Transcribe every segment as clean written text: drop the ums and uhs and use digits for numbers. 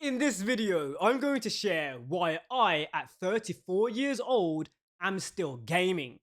In this video, I'm going to share why I, at 34 years old, am still gaming.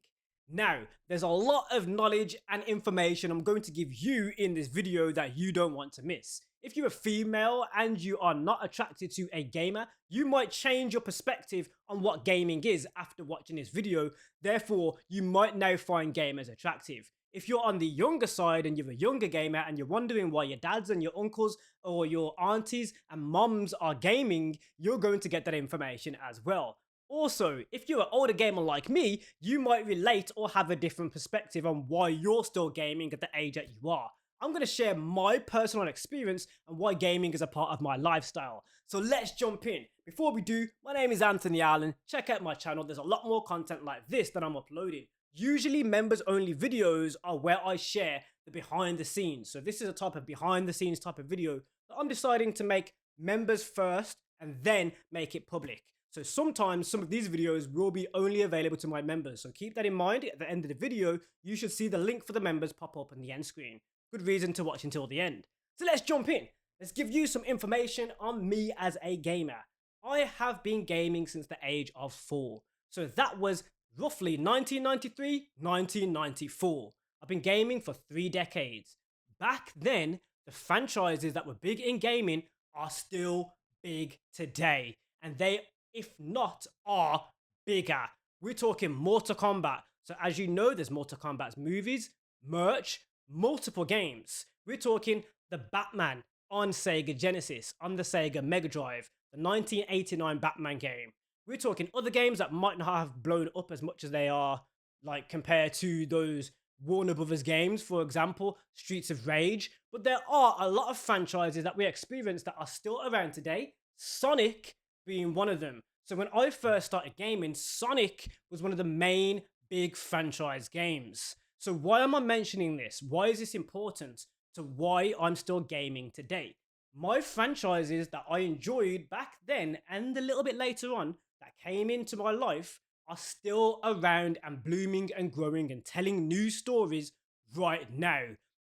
Now, there's a lot of knowledge and information I'm going to give you in this video that you don't want to miss. If you're a female and you are not attracted to a gamer, you might change your perspective on what gaming is after watching this video. Therefore, you might now find gamers attractive. If you're on the younger side and you're a younger gamer and you're wondering why your dads and your uncles or your aunties and moms are gaming, you're going to get that information as well. Also, if you're an older gamer like me, you might relate or have a different perspective on why you're still gaming at the age that you are. I'm going to share my personal experience and why gaming is a part of my lifestyle. So let's jump in. Before we do, my name is Anthony Allen. Check out my channel. There's a lot more content like this that I'm uploading. Usually members only videos are where I share the behind the scenes. So this is a type of behind the scenes type of video that I'm deciding to make members first and then make it public. So sometimes some of these videos will be only available to my members. So keep that in mind. At the end of the video, you should see the link for the members pop up on the end screen. Good reason to watch until the end. So let's jump in. Let's give you some information on me as a gamer. I have been gaming since the age of 4. So that was roughly 1993, 1994. I've been gaming for 3 decades. Back then, the franchises that were big in gaming are still big today. And they, if not, are bigger. We're talking Mortal Kombat. So as you know, there's Mortal Kombat's movies, merch, multiple games. We're talking the Batman on Sega Genesis, on the Sega Mega Drive, the 1989 Batman game. We're talking other games that might not have blown up as much as they are, like compared to those Warner Brothers games, for example, Streets of Rage. But there are a lot of franchises that we experience that are still around today, Sonic being one of them. So when I first started gaming, Sonic was one of the main big franchise games. So why am I mentioning this? Why is this important to why I'm still gaming today? My franchises that I enjoyed back then and a little bit later on that came into my life are still around and blooming and growing and telling new stories right now.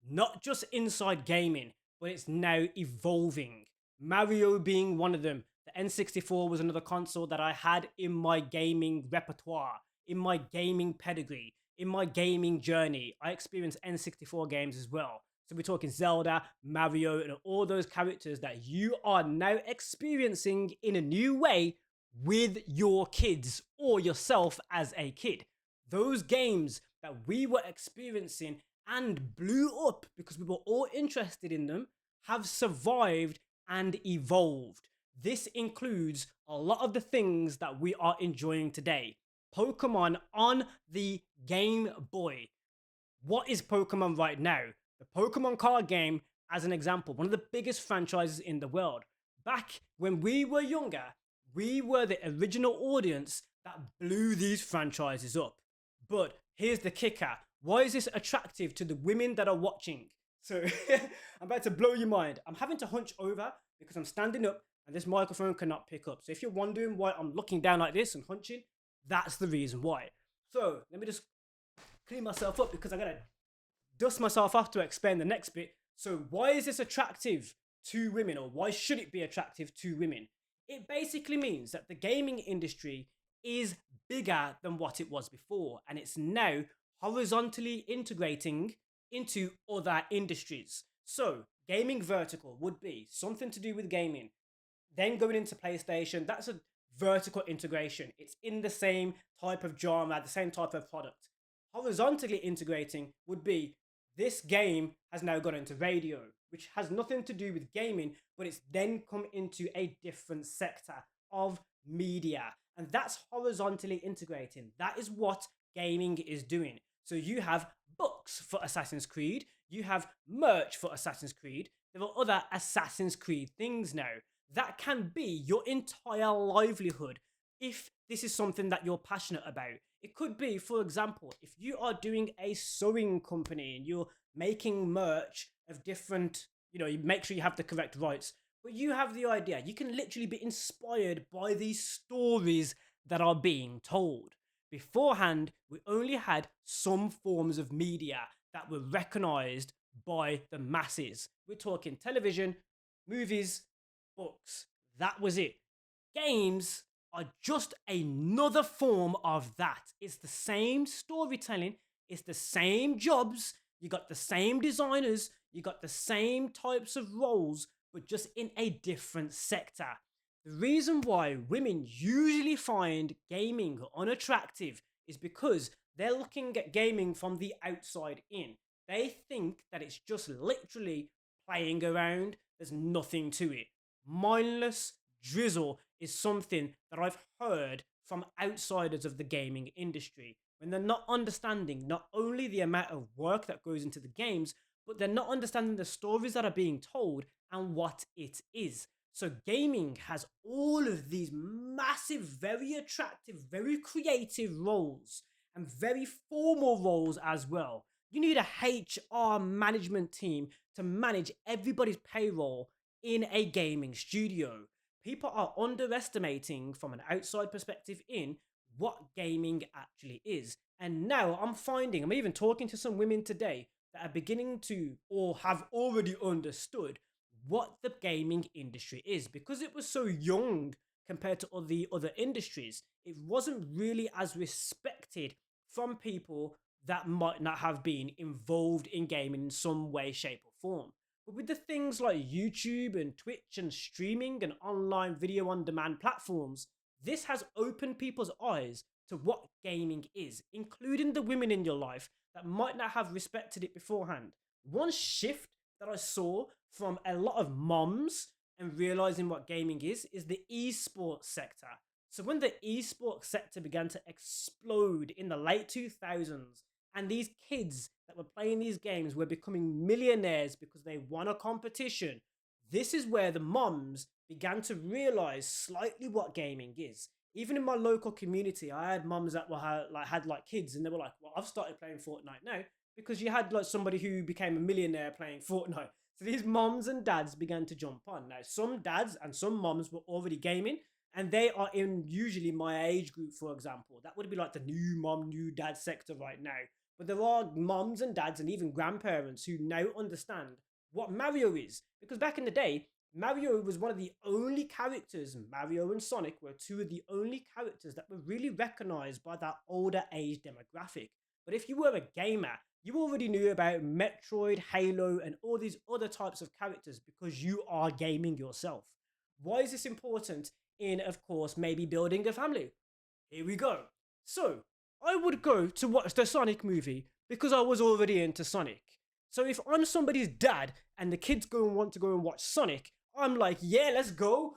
Not just inside gaming, but it's now evolving. Mario being one of them. The N64 was another console that I had in my gaming repertoire, in my gaming pedigree, in my gaming journey. I experienced N64 games as well. So we're talking Zelda, Mario, and all those characters that you are now experiencing in a new way with your kids or yourself as a kid. Those games that we were experiencing and blew up because we were all interested in them have survived and evolved. This includes a lot of the things that we are enjoying today. Pokemon on the Game Boy. What is Pokemon right now? The Pokemon card game, as an example, one of the biggest franchises in the world. Back when we were younger, we were the original audience that blew these franchises up. But here's the kicker. Why is this attractive to the women that are watching? So I'm about to blow your mind. I'm having to hunch over because I'm standing up and this microphone cannot pick up. So if you're wondering why I'm looking down like this and hunching, that's the reason why. So let me just clean myself up because I gotta dust myself off to explain the next bit. So why is this attractive to women, or why should it be attractive to women? It basically means that the gaming industry is bigger than what it was before, and it's now horizontally integrating into other industries. So gaming vertical would be something to do with gaming. Then going into PlayStation, that's a vertical integration. It's in the same type of genre, the same type of product. Horizontally integrating would be this game has now gone into radio, which has nothing to do with gaming, but it's then come into a different sector of media. And that's horizontally integrating. That is what gaming is doing. So you have books for Assassin's Creed. You have merch for Assassin's Creed. There are other Assassin's Creed things now. That can be your entire livelihood if this is something that you're passionate about. It could be, for example, if you are doing a sewing company and you're making merch of different, you make sure you have the correct rights, but you have the idea. You can literally be inspired by these stories that are being told. Beforehand, we only had some forms of media that were recognized by the masses. We're talking television, movies, books. That was it. Games are just another form of that. It's the same storytelling, it's the same jobs, you got the same designers, you got the same types of roles, but just in a different sector. The reason why women usually find gaming unattractive is because they're looking at gaming from the outside in. They think that it's just literally playing around, there's nothing to it. Mindless drizzle is something that I've heard from outsiders of the gaming industry when they're not understanding not only the amount of work that goes into the games, but they're not understanding the stories that are being told and what it is. So, gaming has all of these massive, very attractive, very creative roles and very formal roles as well. You need a HR management team to manage everybody's payroll in a gaming studio. People are underestimating from an outside perspective in what gaming actually is. And now I'm even talking to some women today that are beginning to or have already understood what the gaming industry is because it was so young compared to all the other industries. It wasn't really as respected from people that might not have been involved in gaming in some way, shape, or form. But with the things like YouTube and Twitch and streaming and online video on demand platforms, this has opened people's eyes to what gaming is, including the women in your life that might not have respected it beforehand. One shift that I saw from a lot of moms and realizing what gaming is the esports sector. So when the esports sector began to explode in the late 2000s, and these kids that were playing these games were becoming millionaires because they won a competition, this is where the moms began to realize slightly what gaming is. Even in my local community, I had mums that were had kids, and they were like, "Well, I've started playing Fortnite now," because you had like somebody who became a millionaire playing Fortnite. So these moms and dads began to jump on. Now, some dads and some moms were already gaming, and they are in usually my age group, for example. That would be like the new mom, new dad sector right now. But there are moms and dads and even grandparents who now understand what Mario is. Because back in the day, Mario was one of the only characters, Mario and Sonic were two of the only characters that were really recognized by that older age demographic. But if you were a gamer, you already knew about Metroid, Halo, and all these other types of characters because you are gaming yourself. Why is this important in, of course, maybe building a family? Here we go. So, I would go to watch the Sonic movie because I was already into Sonic. So if I'm somebody's dad and the kids go and want to go and watch Sonic, I'm like, yeah, let's go.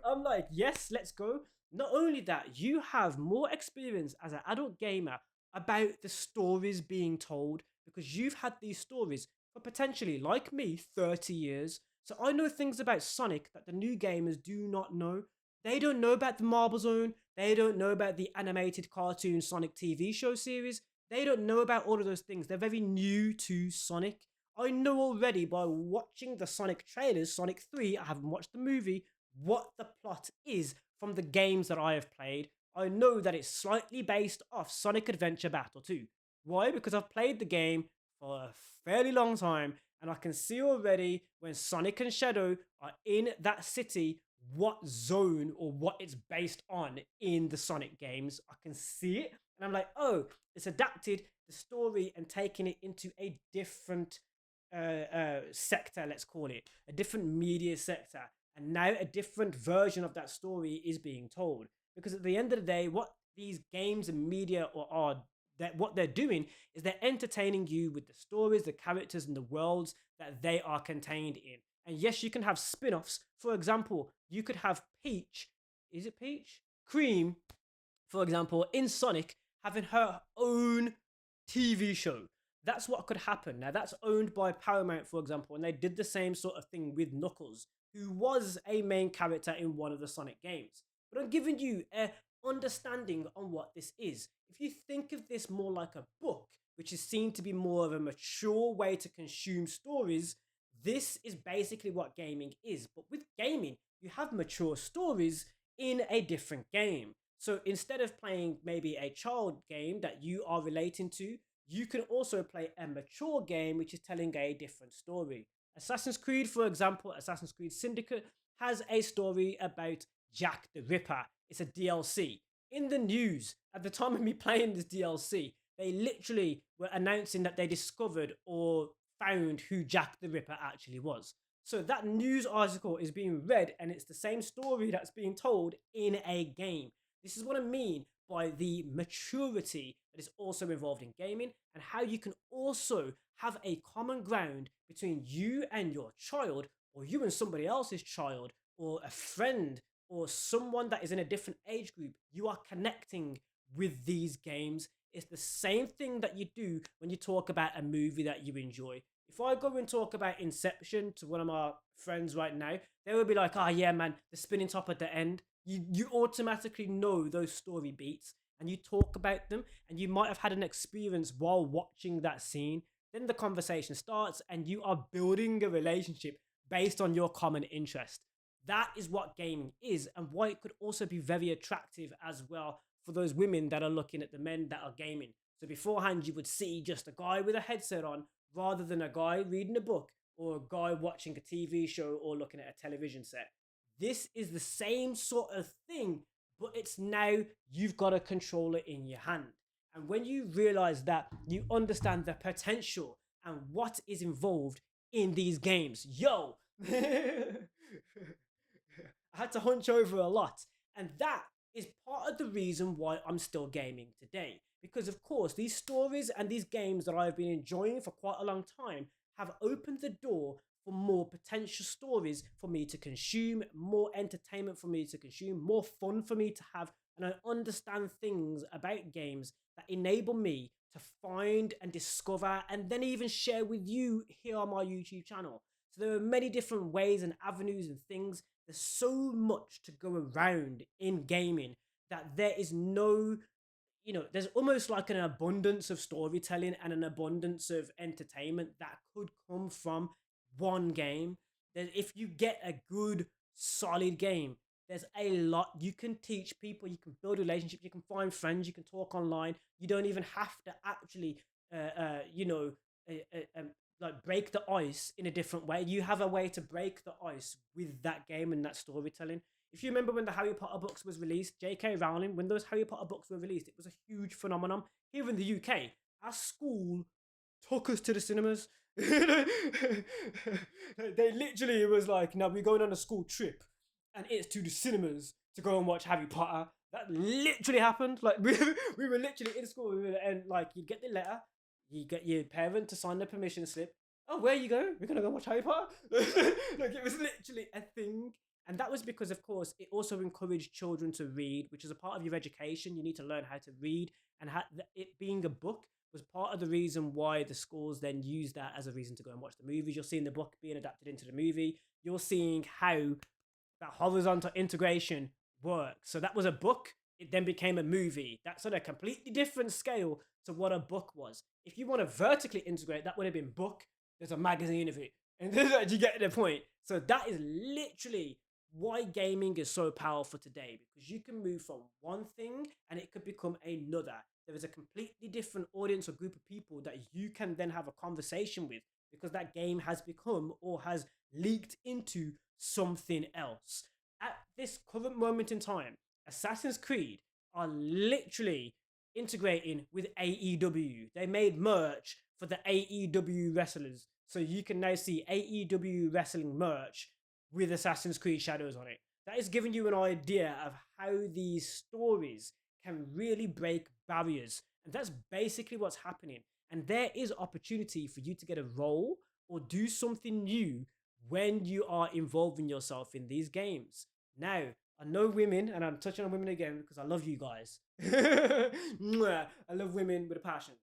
I'm like, yes, let's go. Not only that, you have more experience as an adult gamer about the stories being told because you've had these stories for potentially, like me, 30 years. So I know things about Sonic that the new gamers do not know. They don't know about the Marble Zone. They don't know about the animated cartoon Sonic TV show series. They don't know about all of those things. They're very new to Sonic. I know already by watching the Sonic trailers, Sonic 3, I haven't watched the movie, what the plot is from the games that I have played. I know that it's slightly based off Sonic Adventure Battle 2. Why? Because I've played the game for a fairly long time and I can see already when Sonic and Shadow are in that city what zone or what it's based on in the Sonic games. I can see it and I'm like, oh, it's adapted the story and taken it into a different sector, let's call it, a different media sector. And now a different version of that story is being told. Because at the end of the day, what these games and media are that what they're doing is they're entertaining you with the stories, the characters, and the worlds that they are contained in. And yes, you can have spin-offs. For example, you could have Peach, is it Peach? Cream, for example, in Sonic, having her own TV show. That's what could happen. Now, that's owned by Paramount, for example, and they did the same sort of thing with Knuckles, who was a main character in one of the Sonic games. But I'm giving you a understanding on what this is. If you think of this more like a book, which is seen to be more of a mature way to consume stories, this is basically what gaming is. But with gaming, you have mature stories in a different game. So instead of playing maybe a child game that you are relating to, you can also play a mature game which is telling a different story. Assassin's Creed, for example, Assassin's Creed Syndicate, has a story about Jack the Ripper. It's a DLC. In the news, at the time of me playing this DLC, they literally were announcing that they discovered or found who Jack the Ripper actually was. So that news article is being read, and it's the same story that's being told in a game. This is what I mean by the maturity that is also involved in gaming, and how you can also have a common ground between you and your child, or you and somebody else's child, or a friend, or someone that is in a different age group. You are connecting with these games. It's the same thing that you do when you talk about a movie that you enjoy. If I go and talk about Inception to one of my friends right now, they will be like, "Oh yeah, man, the spinning top at the end." You automatically know those story beats, and you talk about them, and you might have had an experience while watching that scene. Then the conversation starts, and you are building a relationship based on your common interest. That is what gaming is, and why it could also be very attractive as well for those women that are looking at the men that are gaming. So beforehand, you would see just a guy with a headset on rather than a guy reading a book or a guy watching a TV show or looking at a television set. This is the same sort of thing, but it's now you've got a controller in your hand. And when you realize that, you understand the potential and what is involved in these games. Yo! I had to hunch over a lot. And that is part of the reason why I'm still gaming today. Because, of course, these stories and these games that I've been enjoying for quite a long time have opened the door for more potential stories for me to consume, more entertainment for me to consume, more fun for me to have. And I understand things about games that enable me to find and discover and then even share with you here on my YouTube channel. So there are many different ways and avenues and things. There's so much to go around in gaming that there is no, there's almost like an abundance of storytelling and an abundance of entertainment that could come from one game. That if you get a good, solid game, there's a lot you can teach people. You can build relationships. You can find friends. You can talk online. You don't even have to actually, uh, uh, um, like break the ice in a different way. You have a way to break the ice with that game and that storytelling. If you remember when the Harry Potter books was released, J.K. Rowling, when those Harry Potter books were released, it was a huge phenomenon here in the UK. Our school took us to the cinemas. They literally was like, "No, we're going on a school trip, and it's to the cinemas to go and watch Harry Potter." That literally happened. Like we were literally in school, and like you get the letter, you get your parent to sign the permission slip. Oh, where you go? We're gonna go watch Harry Potter. Like it was literally a thing. And that was because, of course, it also encouraged children to read, which is a part of your education. You need to learn how to read, and it being a book was part of the reason why the schools then used that as a reason to go and watch the movies. You're seeing the book being adapted into the movie. You're seeing how that horizontal integration works. So that was a book. It then became a movie. That's on a completely different scale to what a book was. If you want to vertically integrate, that would have been book. There's a magazine of it. And you get the point. So that is literally why gaming is so powerful today, because you can move from one thing and it could become another. There is a completely different audience or group of people that you can then have a conversation with, because that game has become or has leaked into something else. At this current moment in time, Assassin's Creed are literally integrating with AEW. They made merch for the AEW wrestlers. So you can now see AEW wrestling merch with Assassin's Creed Shadows on it. That is giving you an idea of how these stories can really break barriers. And that's basically what's happening. And there is opportunity for you to get a role or do something new when you are involving yourself in these games. Now, I know women, and I'm touching on women again because I love you guys. I love women with a passion.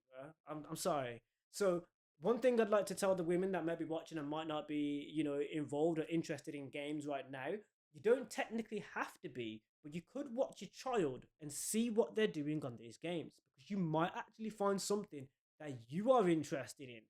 I'm sorry. So one thing I'd like to tell the women that might be watching and might not be, involved or interested in games right now, you don't technically have to be, but you could watch your child and see what they're doing on these games, because you might actually find something that you are interested in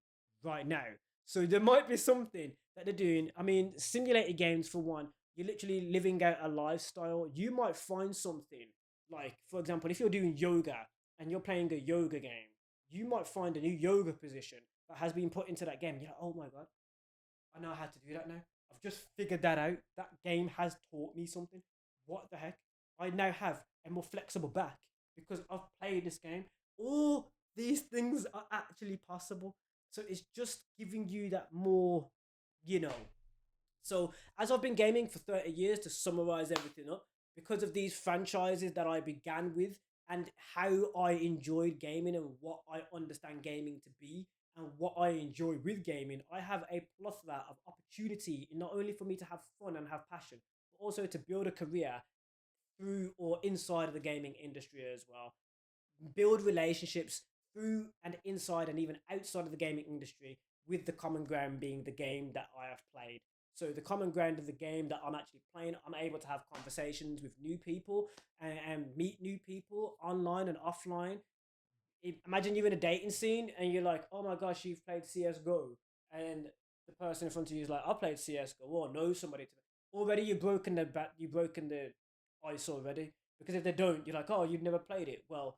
right now. So there might be something that they're doing. I mean, simulated games for one, you're literally living out a lifestyle. You might find something like, for example, if you're doing yoga and you're playing a yoga game, you might find a new yoga position that has been put into that game. You're like, "Oh my God, I know how to do that now. I've just figured that out. That game has taught me something. What the heck? I now have a more flexible back because I've played this game. All these things are actually possible. So it's just giving you that more, you know. So as I've been gaming for 30 years, to summarize everything up, because of these franchises that I began with and how I enjoyed gaming and what I understand gaming to be and what I enjoy with gaming, I have a plethora of opportunity not only for me to have fun and have passion, but also to build a career through or inside of the gaming industry as well, build relationships through and inside and even outside of the gaming industry, with the common ground being the game that I have played. So the common ground of the game that I'm actually playing, I'm able to have conversations with new people and meet new people online and offline. Imagine you're in a dating scene and you're like, oh my gosh, you've played CSGO. And the person in front of you is like, I played CSGO or know somebody. Already you've broken the ice already. Because if they don't, you're like, oh, you've never played it. Well,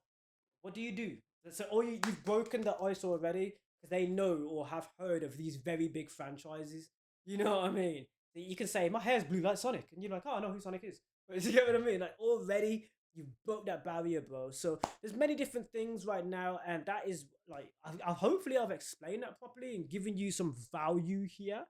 what do you do? So, or you've broken the ice already because they know or have heard of these very big franchises. You know what I mean? You can say, my hair's blue like Sonic. And you're like, oh, I know who Sonic is. But you get what I mean? Like, already you've broke that barrier, bro. So there's many different things right now. And that is like, hopefully I've explained that properly and given you some value here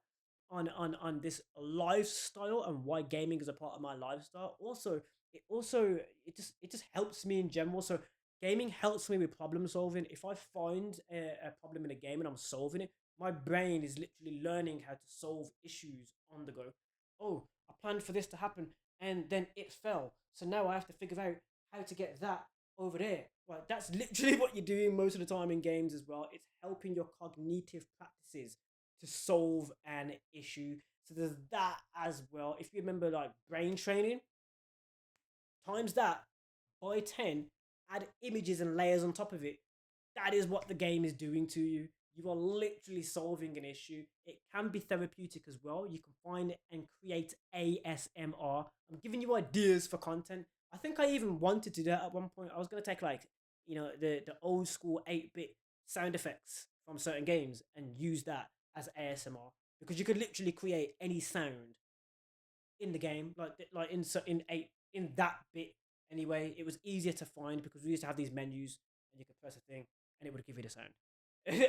on this lifestyle and why gaming is a part of my lifestyle. Also it just helps me in general. So gaming helps me with problem solving. If I find a problem in a game and I'm solving it, my brain is literally learning how to solve issues on the go. Oh, I planned for this to happen and then it fell. So now I have to figure out how to get that over there. Right, that's literally what you're doing most of the time in games as well. It's helping your cognitive practices to solve an issue. So there's that as well. If you remember like brain training, times that by 10, add images and layers on top of it. That is what the game is doing to you. You are literally solving an issue. It can be therapeutic as well. You can find and create ASMR. I'm giving you ideas for content. I think I even wanted to do that at one point. I was going to take like, the old school 8-bit sound effects from certain games and use that as ASMR, because you could literally create any sound in the game, like in eight in that bit. Anyway, it was easier to find because we used to have these menus, and you could press a thing, and it would give you the sound.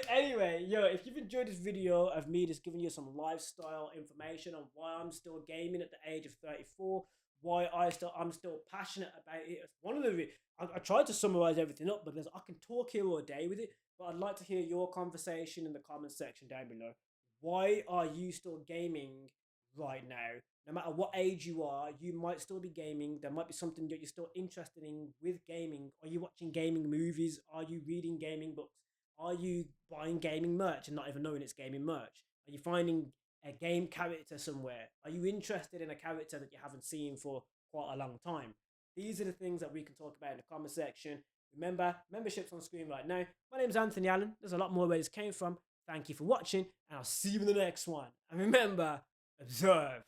Anyway, yo, if you've enjoyed this video of me just giving you some lifestyle information on why I'm still gaming at the age of 34, why I'm still passionate about it. It's one of the I tried to summarize everything up, but I can talk here all day with it. But I'd like to hear your conversation in the comments section down below. Why are you still gaming right now? No matter what age you are, you might still be gaming. There might be something that you're still interested in with gaming. Are you watching gaming movies? Are you reading gaming books? Are you buying gaming merch and not even knowing it's gaming merch? Are you finding a game character somewhere? Are you interested in a character that you haven't seen for quite a long time? These are the things that we can talk about in the comment section. Remember, membership's on screen right now. My name's Anthony Allen. There's a lot more where this came from. Thank you for watching, and I'll see you in the next one. And remember, observe.